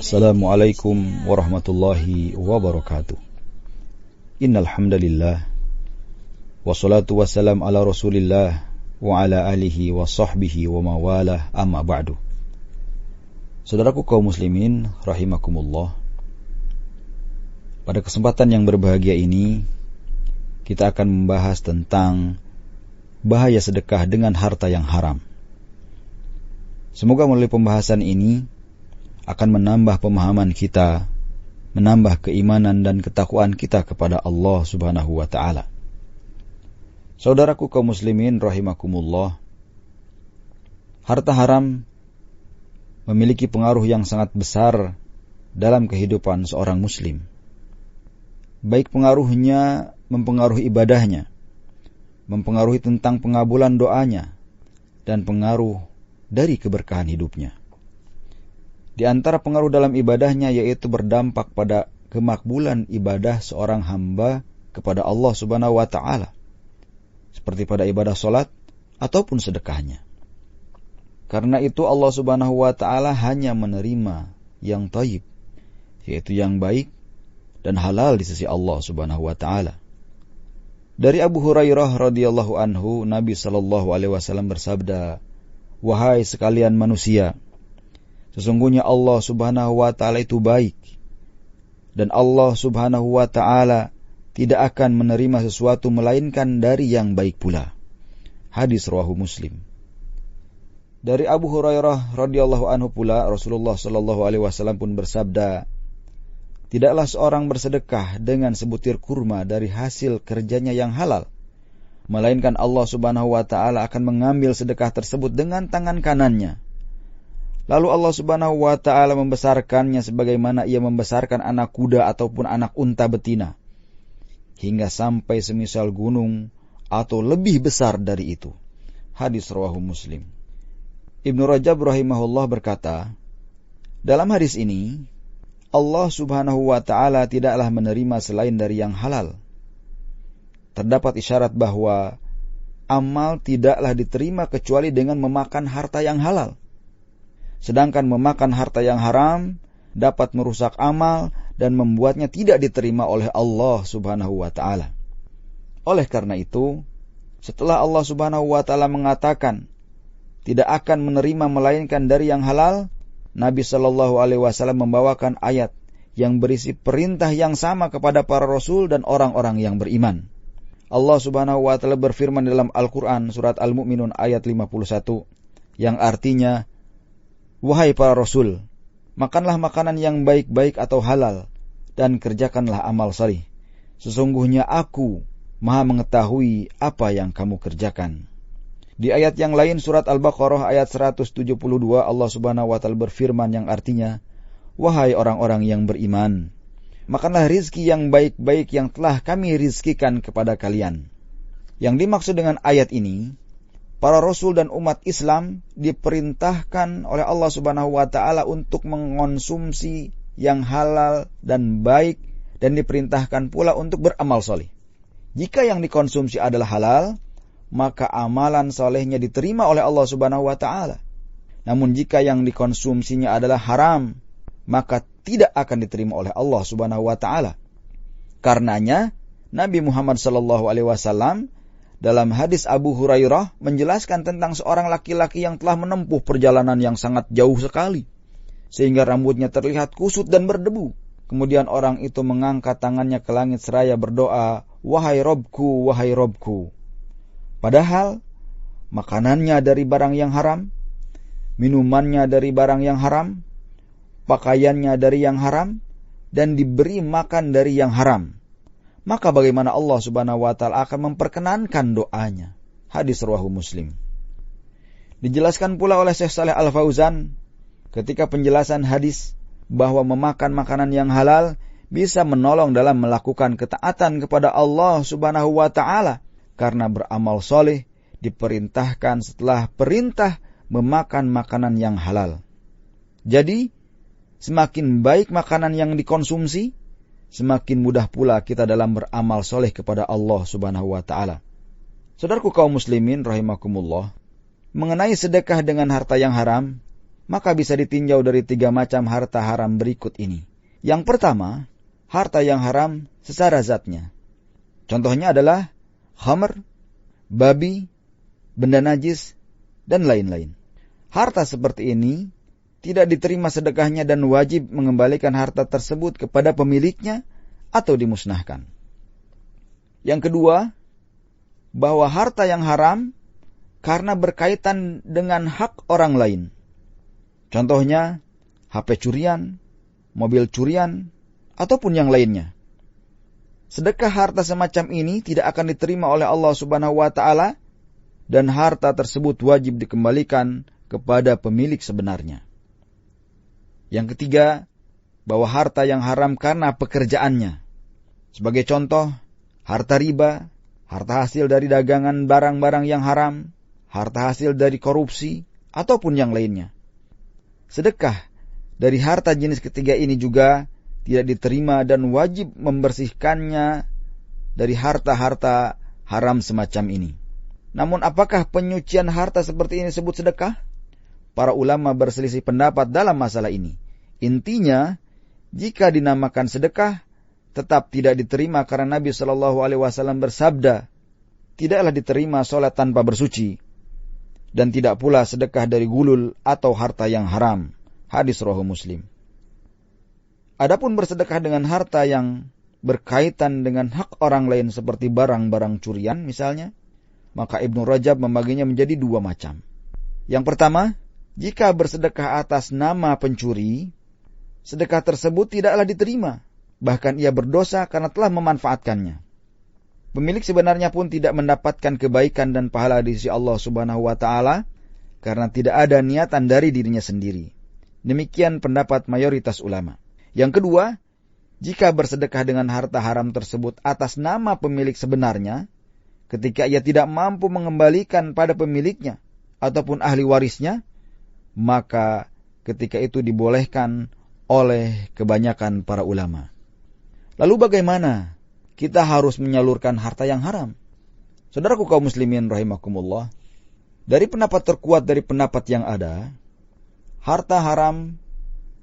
Assalamualaikum warahmatullahi wabarakatuh. Innal hamdalillah wassalatu wassalam ala Rasulillah wa ala alihi wa sahbihi wa mawalah, amma ba'du. Saudaraku kaum muslimin rahimakumullah. Pada kesempatan yang berbahagia ini kita akan membahas tentang bahaya sedekah dengan harta yang haram. Semoga melalui pembahasan ini akan menambah pemahaman kita, menambah keimanan dan ketakwaan kita kepada Allah Subhanahu wa ta'ala. Saudaraku kaum muslimin rahimakumullah, harta haram memiliki pengaruh yang sangat besar dalam kehidupan seorang muslim. Baik pengaruhnya mempengaruhi ibadahnya, mempengaruhi tentang pengabulan doanya, dan pengaruh dari keberkahan hidupnya. Di antara pengaruh dalam ibadahnya yaitu berdampak pada kemakbulan ibadah seorang hamba kepada Allah Subhanahu wa ta'ala, seperti pada ibadah salat ataupun sedekahnya. Karena itu Allah Subhanahu wa ta'ala hanya menerima yang thayyib, yaitu yang baik dan halal di sisi Allah Subhanahu wa ta'ala. Dari Abu Hurairah radhiyallahu anhu, Nabi sallallahu alaihi wasallam bersabda, "Wahai sekalian manusia, sesungguhnya Allah Subhanahu wa ta'ala itu baik, dan Allah Subhanahu wa ta'ala tidak akan menerima sesuatu melainkan dari yang baik pula." Hadis rawahu Muslim. Dari Abu Hurairah radhiyallahu anhu pula Rasulullah sallallahu alaihi wasallam pun bersabda, "Tidaklah seorang bersedekah dengan sebutir kurma dari hasil kerjanya yang halal, melainkan Allah Subhanahu wa ta'ala akan mengambil sedekah tersebut dengan tangan kanannya. Lalu Allah Subhanahu wa ta'ala membesarkannya sebagaimana ia membesarkan anak kuda ataupun anak unta betina, hingga sampai semisal gunung atau lebih besar dari itu." Hadis rawahu Muslim. Ibnu Rajab rahimahullah berkata, dalam hadis ini Allah Subhanahu wa ta'ala tidaklah menerima selain dari yang halal. Terdapat isyarat bahwa amal tidaklah diterima kecuali dengan memakan harta yang halal. Sedangkan memakan harta yang haram dapat merusak amal dan membuatnya tidak diterima oleh Allah Subhanahu wa ta'ala. Oleh karena itu, setelah Allah Subhanahu wa ta'ala mengatakan tidak akan menerima melainkan dari yang halal, Nabi sallallahu alaihi wasallam membawakan ayat yang berisi perintah yang sama kepada para rasul dan orang-orang yang beriman. Allah Subhanahu wa ta'ala berfirman dalam Al-Quran surat Al-Mu'minun ayat 51 yang artinya, "Wahai para rasul, makanlah makanan yang baik-baik atau halal dan kerjakanlah amal salih. Sesungguhnya aku Maha mengetahui apa yang kamu kerjakan." Di ayat yang lain surat Al-Baqarah ayat 172 Allah Subhanahu wa ta'ala berfirman yang artinya, "Wahai orang-orang yang beriman, makanlah rizki yang baik-baik yang telah kami rizkikan kepada kalian." Yang dimaksud dengan ayat ini, para rasul dan umat Islam diperintahkan oleh Allah Subhanahu wa ta'ala untuk mengonsumsi yang halal dan baik, dan diperintahkan pula untuk beramal soleh. Jika yang dikonsumsi adalah halal, maka amalan solehnya diterima oleh Allah Subhanahu wa ta'ala. Namun jika yang dikonsumsinya adalah haram, maka tidak akan diterima oleh Allah Subhanahu wa ta'ala. Karenanya Nabi Muhammad sallallahu alaihi wasallam dalam hadis Abu Hurairah menjelaskan tentang seorang laki-laki yang telah menempuh perjalanan yang sangat jauh sekali, sehingga rambutnya terlihat kusut dan berdebu. Kemudian orang itu mengangkat tangannya ke langit seraya berdoa, "Wahai Robku, wahai Robku." Padahal makanannya dari barang yang haram, minumannya dari barang yang haram, pakaiannya dari yang haram, dan diberi makan dari yang haram. Maka bagaimana Allah Subhanahu wa ta'ala akan memperkenankan doanya? Hadis rawahu Muslim. Dijelaskan pula oleh Syekh Shalih Al-Fauzan ketika penjelasan hadis bahwa memakan makanan yang halal bisa menolong dalam melakukan ketaatan kepada Allah Subhanahu wa ta'ala, karena beramal soleh diperintahkan setelah perintah memakan makanan yang halal. Jadi, semakin baik makanan yang dikonsumsi, semakin mudah pula kita dalam beramal soleh kepada Allah Subhanahu wa ta'ala. Saudaraku kaum muslimin rahimakumullah, mengenai sedekah dengan harta yang haram, maka bisa ditinjau dari 3 macam harta haram berikut ini. Yang pertama, harta yang haram secara zatnya. Contohnya adalah khamr, babi, benda najis, dan lain-lain. Harta seperti ini tidak diterima sedekahnya dan wajib mengembalikan harta tersebut kepada pemiliknya atau dimusnahkan. Yang kedua, bahwa harta yang haram karena berkaitan dengan hak orang lain. Contohnya, HP curian, mobil curian, ataupun yang lainnya. Sedekah harta semacam ini tidak akan diterima oleh Allah Subhanahu wa Ta'ala, dan harta tersebut wajib dikembalikan kepada pemilik sebenarnya. Yang ketiga, bahwa harta yang haram karena pekerjaannya. Sebagai contoh, harta riba, harta hasil dari dagangan barang-barang yang haram, harta hasil dari korupsi, ataupun yang lainnya. Sedekah dari harta jenis ketiga ini juga tidak diterima dan wajib membersihkannya dari harta-harta haram semacam ini. Namun apakah penyucian harta seperti ini disebut sedekah? Para ulama berselisih pendapat dalam masalah ini. Intinya, jika dinamakan sedekah, tetap tidak diterima karena Nabi SAW bersabda, tidaklah diterima sholat tanpa bersuci, dan tidak pula sedekah dari gulul atau harta yang haram. Hadis riwayat Muslim. Adapun bersedekah dengan harta yang berkaitan dengan hak orang lain seperti barang-barang curian misalnya, maka Ibnu Rajab membaginya menjadi 2 macam. Yang pertama, jika bersedekah atas nama pencuri, sedekah tersebut tidaklah diterima, bahkan ia berdosa karena telah memanfaatkannya. Pemilik sebenarnya pun tidak mendapatkan kebaikan dan pahala di sisi Allah Subhanahu wa Ta'ala karena tidak ada niatan dari dirinya sendiri. Demikian pendapat mayoritas ulama. Yang kedua, jika bersedekah dengan harta haram tersebut atas nama pemilik sebenarnya, ketika ia tidak mampu mengembalikan pada pemiliknya ataupun ahli warisnya, maka ketika itu dibolehkan oleh kebanyakan para ulama. Lalu bagaimana kita harus menyalurkan harta yang haram? Saudaraku kaum muslimin rahimakumullah, dari pendapat terkuat dari pendapat yang ada, harta haram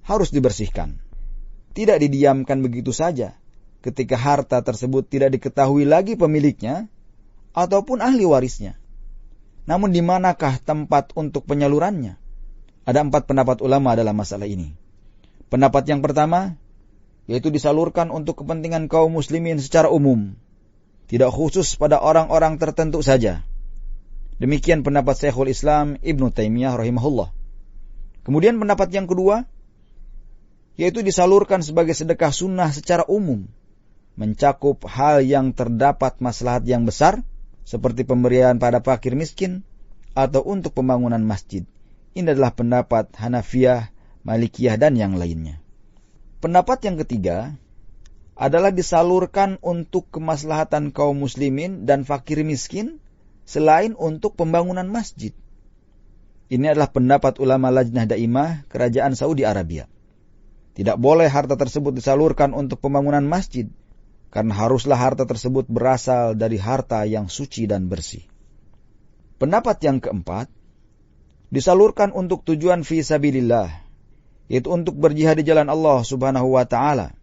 harus dibersihkan. Tidak didiamkan begitu saja ketika harta tersebut tidak diketahui lagi pemiliknya ataupun ahli warisnya. Namun di manakah tempat untuk penyalurannya? Ada 4 pendapat ulama dalam masalah ini. Pendapat yang pertama, yaitu disalurkan untuk kepentingan kaum muslimin secara umum, tidak khusus pada orang-orang tertentu saja. Demikian pendapat Syekhul Islam Ibnu Taimiyah rahimahullah. Kemudian pendapat yang kedua, yaitu disalurkan sebagai sedekah sunnah secara umum, mencakup hal yang terdapat maslahat yang besar, seperti pemberian pada fakir miskin, atau untuk pembangunan masjid. Ini adalah pendapat Hanafiyah, Malikiyah, dan yang lainnya. Pendapat yang ketiga adalah disalurkan untuk kemaslahatan kaum muslimin dan fakir miskin, selain untuk pembangunan masjid. Ini adalah pendapat ulama Lajnah Daimah Kerajaan Saudi Arabia. Tidak boleh harta tersebut disalurkan untuk pembangunan masjid, karena haruslah harta tersebut berasal dari harta yang suci dan bersih. Pendapat yang keempat, disalurkan untuk tujuan fi sabilillah, yaitu untuk berjihad di jalan Allah Subhanahu wa Ta'ala.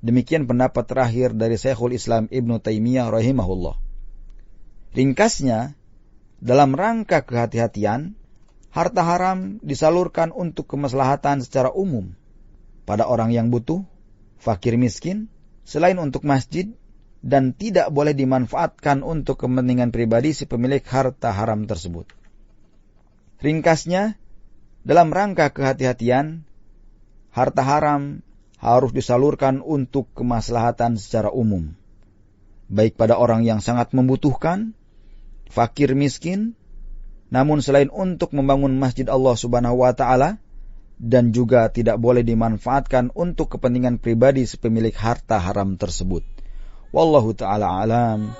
Demikian pendapat terakhir dari Syekhul Islam Ibnu Taimiyah rahimahullah. Ringkasnya, dalam rangka kehati-hatian, harta haram disalurkan untuk kemaslahatan secara umum pada orang yang butuh, fakir miskin, selain untuk masjid, dan tidak boleh dimanfaatkan untuk kepentingan pribadi si pemilik harta haram tersebut. Ringkasnya, dalam rangka kehati-hatian, harta haram harus disalurkan untuk kemaslahatan secara umum, baik pada orang yang sangat membutuhkan, fakir miskin, namun selain untuk membangun masjid Allah Subhanahu wa Ta'ala, dan juga tidak boleh dimanfaatkan untuk kepentingan pribadi si pemilik harta haram tersebut. Wallahu ta'ala alam.